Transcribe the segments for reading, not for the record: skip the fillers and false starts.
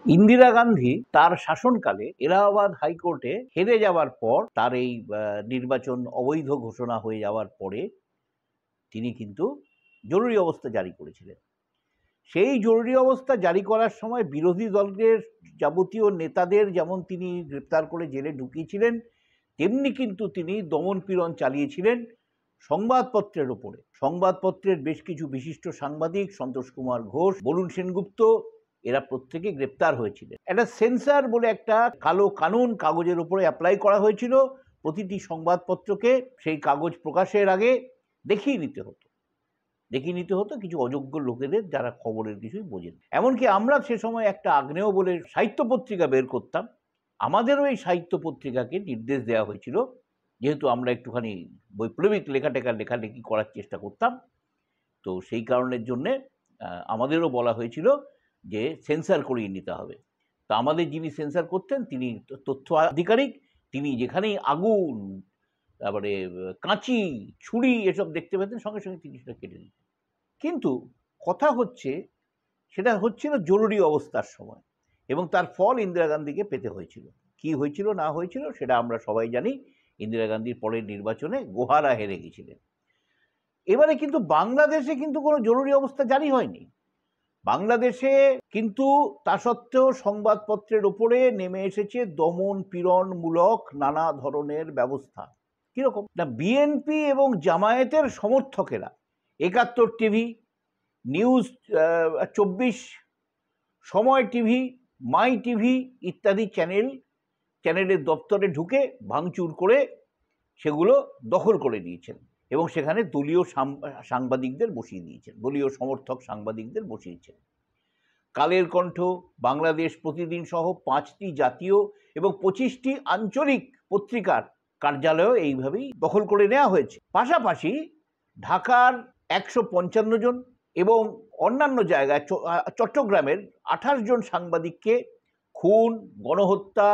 ইন্দিরা গান্ধী তার শাসনকালে এলাহাবাদ হাইকোর্টে হেরে যাওয়ার পর তার এই নির্বাচন অবৈধ ঘোষণা হয়ে যাওয়ার পরে তিনি কিন্তু জরুরি অবস্থা জারি করেছিলেন। সেই জরুরি অবস্থা জারি করার সময় বিরোধী দলের যাবতীয় নেতাদের যেমন তিনি গ্রেপ্তার করে জেলে ঢুকিয়েছিলেন, তেমনি কিন্তু তিনি দমন পীড়ন চালিয়েছিলেন সংবাদপত্রের ওপরে। সংবাদপত্রের বেশ কিছু বিশিষ্ট সাংবাদিক, সন্তোষ কুমার ঘোষ, বরুণ সেনগুপ্ত, এরা প্রত্যেকে গ্রেপ্তার হয়েছিলেন। একটা সেন্সার বলে একটা কালো কানুন কাগজের উপরে অ্যাপ্লাই করা হয়েছিল। প্রতিটি সংবাদপত্রকে সেই কাগজ প্রকাশের আগে দেখিয়ে নিতে হতো কিছু অযোগ্য লোকেদের, যারা খবরের কিছুই বোঝেন। এমনকি আমরা সে সময় একটা আগ্নেয় বলে সাহিত্য পত্রিকা বের করতাম। আমাদেরও এই সাহিত্য পত্রিকাকে নির্দেশ দেওয়া হয়েছিল, যেহেতু আমরা একটুখানি বৈপ্লবিক লেখালেখি করার চেষ্টা করতাম, তো সেই কারণের জন্যে আমাদেরও বলা হয়েছিল যে সেন্সার করিয়ে নিতে হবে। তো আমাদের যিনি সেন্সার করতেন তিনি তথ্য আধিকারিক, তিনি যেখানেই আগুন, তারপরে কাঁচি, ছুরি এসব দেখতে পেতেন সঙ্গে সঙ্গে তিনি সেটা কেটে দিতেন। কিন্তু কথা হচ্ছে, সেটা হচ্ছিল জরুরি অবস্থার সময়, এবং তার ফল ইন্দিরা গান্ধীকে পেতে হয়েছিল। কি হয়েছিল না হয়েছিল সেটা আমরা সবাই জানি। ইন্দিরা গান্ধীর পরের নির্বাচনে গোহারা হেরে গেছিলেন। এবারে কিন্তু বাংলাদেশে কিন্তু কোনো জরুরি অবস্থা জারি হয়নি। বাংলাদেশে কিন্তু তা সত্ত্বেও সংবাদপত্রের ওপরে নেমে এসেছে দমন পীড়নমূলক নানা ধরনের ব্যবস্থা। কিরকম না, বিএনপি এবং জামায়াতের সমর্থকেরা ৭১ টিভি, নিউজ ২৪, সময় টিভি, মাই টিভি ইত্যাদি চ্যানেলের দপ্তরে ঢুকে ভাঙচুর করে সেগুলো দখল করে নিয়েছেন, এবং সেখানে দলীয় সাংবাদিকদের বসিয়ে দিয়েছেন, দলীয় সমর্থক সাংবাদিকদের বসিয়েছেন। কালের কণ্ঠ, বাংলাদেশ প্রতিদিন সহ ৫টি জাতীয় এবং ২৫টি আঞ্চলিক পত্রিকার কার্যালয় এইভাবেই দখল করে নেওয়া হয়েছে। পাশাপাশি ঢাকার ১৫৫ জন এবং অন্যান্য জায়গায় চট্টগ্রামের ২৮ জন সাংবাদিককে খুন, গণহত্যা,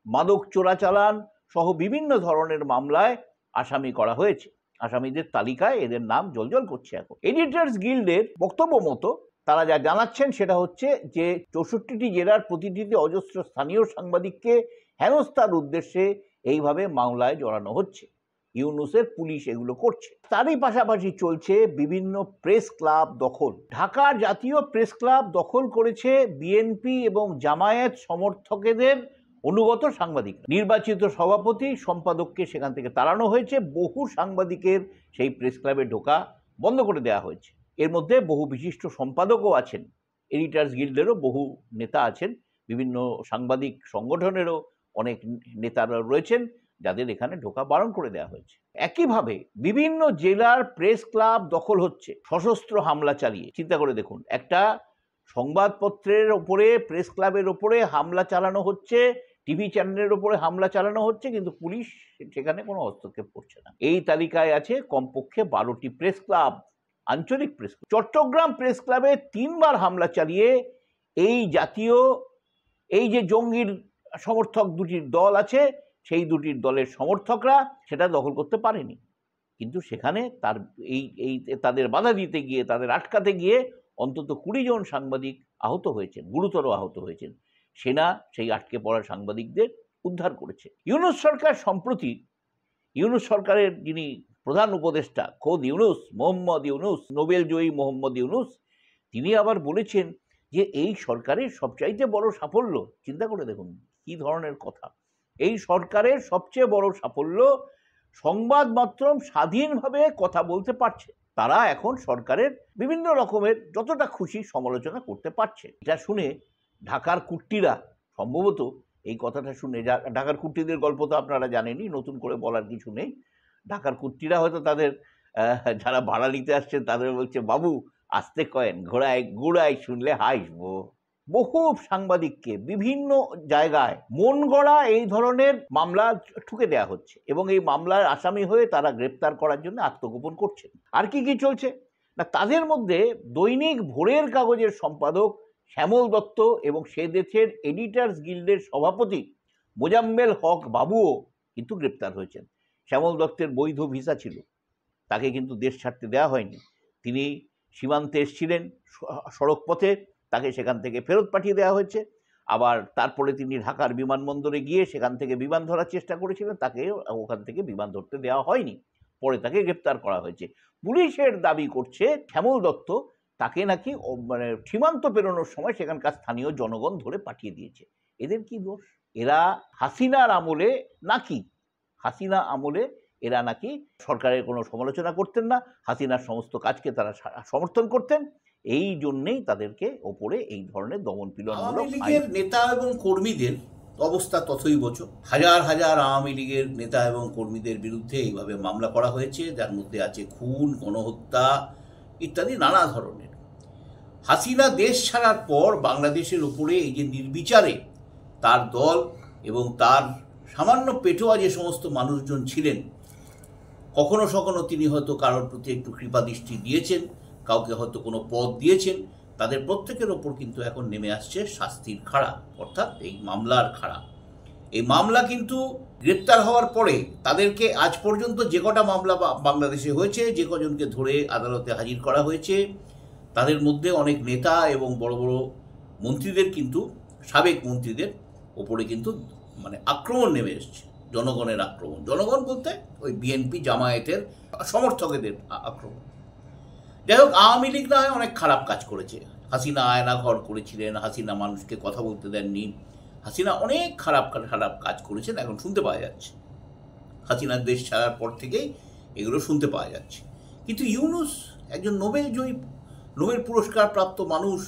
মাদক চোরাচালান সহ বিভিন্ন ধরনের মামলায় আসামি করা হয়েছে। আসামিদের তালিকায় এদের নাম জ্বলজ্বল করছে এখন। এডিটর্স গিল্ডের বক্তব্য মতো তারা যা জানাচ্ছেন সেটা হচ্ছে যে ৬৪টি জেলার প্রতিটিতে অজস্র স্থানীয় সাংবাদিককে হেনস্থার উদ্দেশ্যে এইভাবে মামলায় জড়ানো হচ্ছে। ইউনূসের পুলিশ এগুলো করছে। তারই পাশাপাশি চলছে বিভিন্ন প্রেস ক্লাব দখল। ঢাকার জাতীয় প্রেস ক্লাব দখল করেছে বিএনপি এবং জামায়াত সমর্থকদের অনুগত সাংবাদিক। নির্বাচিত সভাপতি, সম্পাদককে সেখান থেকে তাড়ানো হয়েছে। বহু সাংবাদিকের সেই প্রেস ক্লাবে ঢোকা বন্ধ করে দেওয়া হয়েছে। এর মধ্যে বহু বিশিষ্ট সম্পাদকও আছেন, এডিটার্স গিল্ডেরও বহু নেতা আছেন, বিভিন্ন সাংবাদিক সংগঠনেরও অনেক নেতারা রয়েছেন যাদের এখানে ঢোকা বারণ করে দেওয়া হয়েছে। একইভাবে বিভিন্ন জেলার প্রেস ক্লাব দখল হচ্ছে সশস্ত্র হামলা চালিয়ে। চিন্তা করে দেখুন, একটা সংবাদপত্রের ওপরে, প্রেস ক্লাবের ওপরে হামলা চালানো হচ্ছে, টিভি চ্যানেলের ওপরে হামলা চালানো হচ্ছে, কিন্তু পুলিশ সেখানে কোনো হস্তক্ষেপ করছে না। এই তালিকায় আছে কমপক্ষে ১২টি প্রেস ক্লাব, আঞ্চলিক প্রেস ক্লাব। চট্টগ্রাম প্রেস ক্লাবে ৩বার হামলা চালিয়ে এই যে জঙ্গির সমর্থক দুটির দল আছে, সেই দুটির দলের সমর্থকরা সেটা দখল করতে পারেনি, কিন্তু সেখানে তাদের বাধা দিতে গিয়ে, তাদের আটকাতে গিয়ে অন্তত ২০ জন সাংবাদিক আহত হয়েছেন, গুরুতর আহত হয়েছেন। সেনা সেই আটকে পড়া সাংবাদিকদের উদ্ধার করেছে। ইউনূস সরকার সম্প্রতি, ইউনূস সরকারের যিনি প্রধান উপদেষ্টা খোদ ইউনূস, মোহাম্মদ ইউনূস, নোবেল জয়ী মোহাম্মদ ইউনূস, তিনি আবার বলেছেন যে এই সরকারের সবচাইতে বড় সাফল্য, চিন্তা করে দেখুন কি ধরনের কথা, এই সরকারের সবচেয়ে বড় সাফল্য সংবাদ মাধ্যম স্বাধীনভাবে কথা বলতে পারছে। তারা এখন সরকারের বিভিন্ন রকমের যতটা খুশি সমালোচনা করতে পারছে। এটা শুনে ঢাকার কুট্টিরা সম্ভবত, এই কথাটা শুনে, ঢাকার কুট্টিদের গল্প তো আপনারা জানেনই, নতুন করে বলার কিছু নেই। ঢাকার কুট্টিরা হয়তো তাদের যারা ভাড়া নিতে আসছেন তাদের বলছে, বাবু আসতে কয়েন, ঘোড়ায় গুড়ায় শুনলে হাসবো। বহু সাংবাদিককে বিভিন্ন জায়গায় মন গড়া এই ধরনের মামলা ঠুকে দেওয়া হচ্ছে, এবং এই মামলার আসামি হয়ে তারা গ্রেপ্তার করার জন্য আত্মগোপন করছেন। আর কি কি চলছে না, তাদের মধ্যে দৈনিক ভোরের কাগজের সম্পাদক শ্যামল দত্ত এবং সে দেশের এডিটার্স গিল্ডের সভাপতি মোজাম্মেল হক বাবুও কিন্তু গ্রেপ্তার হয়েছেন। শ্যামল দত্তের বৈধ ভিসা ছিল, তাকে কিন্তু দেশ ছাড়তে দেওয়া হয়নি। তিনি সীমান্তে এসেছিলেন সড়ক পথে, তাকে সেখান থেকে ফেরত পাঠিয়ে দেওয়া হয়েছে। আবার তারপরে তিনি ঢাকার বিমানবন্দরে গিয়ে সেখান থেকে বিমান ধরার চেষ্টা করেছিলেন, তাকে ওখান থেকে বিমান ধরতে দেওয়া হয়নি, পরে তাকে গ্রেপ্তার করা হয়েছে। পুলিশের দাবি করছে শ্যামল দত্ত তাকে নাকি মানে সীমান্ত পেরোনোর সময় সেখানকার স্থানীয় জনগণ ধরে পাঠিয়ে দিয়েছে। এদের কি দোষ? এরা হাসিনার আমলে এরা নাকি সরকারের কোনো সমালোচনা করতেন না, হাসিনার সমস্ত কাজকে তারা সমর্থন করতেন, এই জন্যেই তাদেরকে ওপরে এই ধরনের দমনপীড়নমূলক নেতা এবং কর্মীদের অবস্থা তথৈবচ। হাজার হাজার আওয়ামী লীগের নেতা এবং কর্মীদের বিরুদ্ধে এইভাবে মামলা করা হয়েছে, যার মধ্যে আছে খুন, গণহত্যা ইত্যাদি নানা ধরনের। হাসিনা দেশ ছাড়ার পর বাংলাদেশের উপরে এই যে নির্বিচারে তার দল এবং তার সামান্য পেটোয়া যে সমস্ত মানুষজন ছিলেন, কখনো সখনো তিনি হয়তো কারোর প্রতি একটু কৃপাদৃষ্টি দিয়েছেন, কাউকে হয়তো কোনো পদ দিয়েছেন, তাদের প্রত্যেকের ওপর কিন্তু এখন নেমে আসছে শাস্তির খাড়া, অর্থাৎ এই মামলার খাড়া। এই মামলা কিন্তু গ্রেপ্তার হওয়ার পরে তাদেরকে আজ পর্যন্ত যে কটা মামলা বাংলাদেশে হয়েছে, যে কজনকে ধরে আদালতে হাজির করা হয়েছে, তাদের মধ্যে অনেক নেতা এবং বড় বড় মন্ত্রীদের কিন্তু, সাবেক মন্ত্রীদের ওপরে কিন্তু মানে আক্রমণ নেমে এসছে, জনগণের আক্রমণ। জনগণ বলতে ওই বিএনপি জামায়াতের সমর্থকদের আক্রমণ। যাই হোক, আওয়ামী লীগ না হয় অনেক খারাপ কাজ করেছে। হাসিনা আয়নাঘর করেছিলেন, হাসিনা মানুষকে কথা বলতে দেননি, হাসিনা অনেক খারাপ কাজ করেছেন, এখন শুনতে পাওয়া যাচ্ছে। হাসিনার দেশ ছাড়ার পর থেকেই এগুলো শুনতে পাওয়া যাচ্ছে। কিন্তু ইউনূস একজন নোবেল পুরস্কার প্রাপ্ত মানুষ,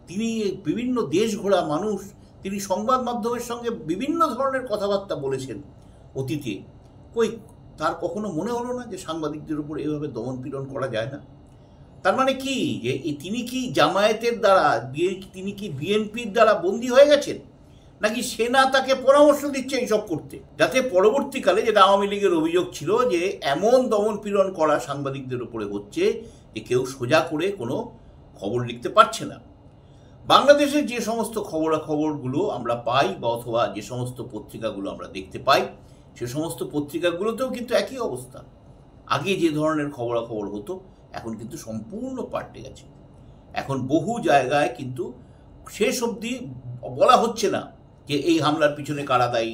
তিনি বিভিন্ন দেশ ঘোরা মানুষ, তিনি সংবাদ মাধ্যমের সঙ্গে বিভিন্ন ধরনের কথাবার্তা বলেছেন অতীতে। তার কখনো মনে হলো না যে সাংবাদিকদের উপর এইভাবে দমনপীড়ন করা যায় না? তার মানে কি, যে তিনি কি জামায়াতের দ্বারা, তিনি কি বিএনপির দ্বারা বন্দী হয়ে গেছেন, নাকি সেনা তাকে পরামর্শ দিচ্ছে এইসব করতে, যাতে পরবর্তীকালে, যেটা আওয়ামী লীগের অভিযোগ ছিল, যে এমন দমনপীড়ন করা সাংবাদিকদের উপরে হচ্ছে যে কেউ সোজা করে কোনো খবর লিখতে পারছে না। বাংলাদেশের যে সমস্ত খবরগুলো আমরা পাই, বা অথবা যে সমস্ত পত্রিকাগুলো আমরা দেখতে পাই, সে সমস্ত পত্রিকাগুলোতেও কিন্তু একই অবস্থা। আগে যে ধরনের খবরাখবর হতো, এখন কিন্তু সম্পূর্ণ পাল্টে গেছে। এখন বহু জায়গায় কিন্তু শেষ অবধি বলা হচ্ছে না যে এই হামলার পিছনে কারা দায়ী,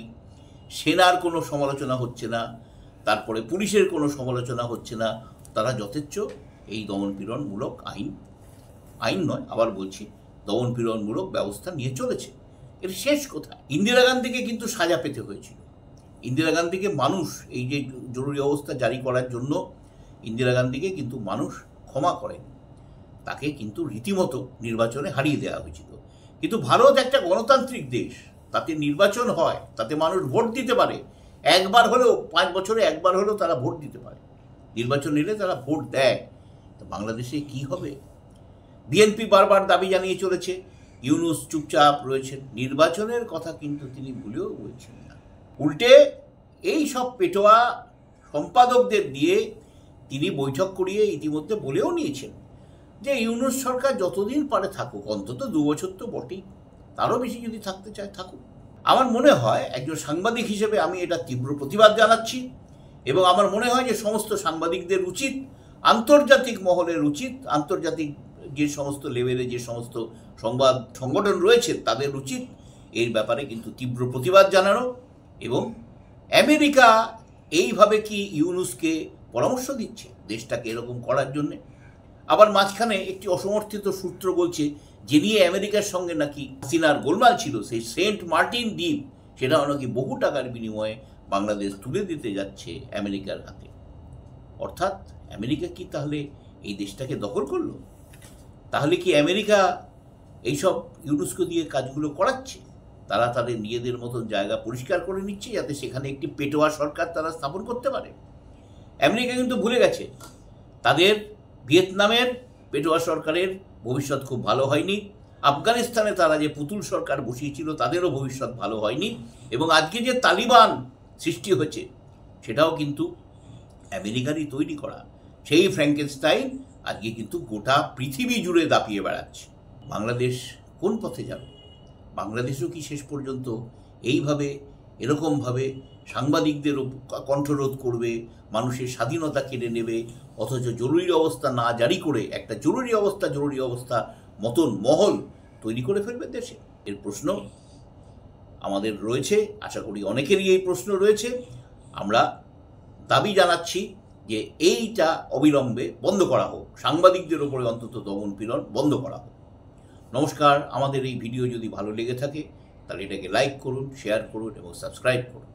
সেনার কোনো সমালোচনা হচ্ছে না, তারপরে পুলিশের কোনো সমালোচনা হচ্ছে না। তারা যথেচ্ছ এই দমনপীড়নমূলক আইন নয়, আবার বলছি, দমনপীড়নমূলক ব্যবস্থা নিয়ে চলেছে। এর শেষ কোথায়? ইন্দিরা গান্ধীকে কিন্তু সাজা পেতে হয়েছিল। ইন্দিরা গান্ধীকে মানুষ, এই যে জরুরি অবস্থা জারি করার জন্য ইন্দিরা গান্ধীকে কিন্তু মানুষ ক্ষমা করেনি, তাকে কিন্তু রীতিমতো নির্বাচনে হারিয়ে দেওয়া হয়েছিল। কিন্তু ভারত একটা গণতান্ত্রিক দেশ, তাতে নির্বাচন হয়, তাতে মানুষ ভোট দিতে পারে, একবার হলেও, 5 বছরে একবার হলেও তারা ভোট দিতে পারে, নির্বাচন নিলে তারা ভোট দেয়। তো বাংলাদেশে কি হবে? বিএনপি বারবার দাবি জানিয়ে চলেছে, ইউনূস চুপচাপ রয়েছেন, নির্বাচনের কথা কিন্তু তিনি ভুলেও বলছেন না। উল্টে এই সব পেটোয়া সম্পাদকদের দিয়ে তিনি বৈঠক করিয়ে ইতিমধ্যে বলেও নিয়েছেন যে ইউনূস সরকার যতদিন পারে থাকুক, অন্তত 2 বছর তো বটেই, তারও বেশি যদি থাকতে চায় থাকুক। আমার মনে হয় একজন সাংবাদিক হিসেবে আমি এটা তীব্র প্রতিবাদ জানাচ্ছি, এবং আমার মনে হয় যে সমস্ত সাংবাদিকদের উচিত, আন্তর্জাতিক মহলের উচিত, আন্তর্জাতিক যে সমস্ত লেভেলে যে সমস্ত সংবাদ সংগঠন রয়েছে তাদের উচিত এর ব্যাপারে কিন্তু তীব্র প্রতিবাদ জানানো। এবং আমেরিকা এইভাবে কি ইউনূসকে পরামর্শ দিচ্ছে দেশটাকে এরকম করার জন্যে? আবার মাঝখানে একটি অসমর্থিত সূত্র বলছে যে নিয়ে আমেরিকার সঙ্গে নাকি হাসিনার গোলমাল ছিল, সেই সেন্ট মার্টিন দ্বীপ, সেটাও নাকি বহু টাকার বিনিময়ে বাংলাদেশ তুলে দিতে যাচ্ছে আমেরিকার হাতে। অর্থাৎ আমেরিকা কি তাহলে এই দেশটাকে দখল করলো? তাহলে কি আমেরিকা এইসব ইউনূসকে দিয়ে কাজগুলো করাচ্ছে? তারা তাদের নিজেদের মতন জায়গা পরিষ্কার করে নিচ্ছে, যাতে সেখানে একটি পেটোয়া সরকার তারা স্থাপন করতে পারে। আমেরিকা কিন্তু ভুলে গেছে তাদের ভিয়েতনামের পেটোয়া সরকারের ভবিষ্যৎ খুব ভালো হয়নি, আফগানিস্তানে তারা যে পুতুল সরকার বসিয়েছিল তাদেরও ভবিষ্যৎ ভালো হয়নি, এবং আজকে যে তালিবান সৃষ্টি হয়েছে সেটাও কিন্তু আমেরিকারই তৈরি করা। সেই ফ্র্যাঙ্কেনস্টাইন আজকে কিন্তু গোটা পৃথিবী জুড়ে দাপিয়ে বেড়াচ্ছে। বাংলাদেশ কোন পথে যাবে? বাংলাদেশও কি শেষ পর্যন্ত এইভাবে, এরকমভাবে সাংবাদিকদের কণ্ঠরোধ করবে, মানুষের স্বাধীনতা কেড়ে নেবে, অথচ জরুরি অবস্থা না জারি করে একটা জরুরি অবস্থা মতন মহল তৈরি করে ফেলবে দেশে? এর প্রশ্ন আমাদের রয়েছে, আশা করি অনেকেরই এই প্রশ্ন রয়েছে। আমরা দাবি জানাচ্ছি যে এইটা অবিলম্বে বন্ধ করা হোক, সাংবাদিকদের ওপরে অন্তত দমন পীড়ন বন্ধ করা হোক। নমস্কার, আমাদের এই ভিডিও যদি ভালো লেগে থাকে তাহলে এটাকে লাইক করুন, শেয়ার করুন এবং সাবস্ক্রাইব করুন।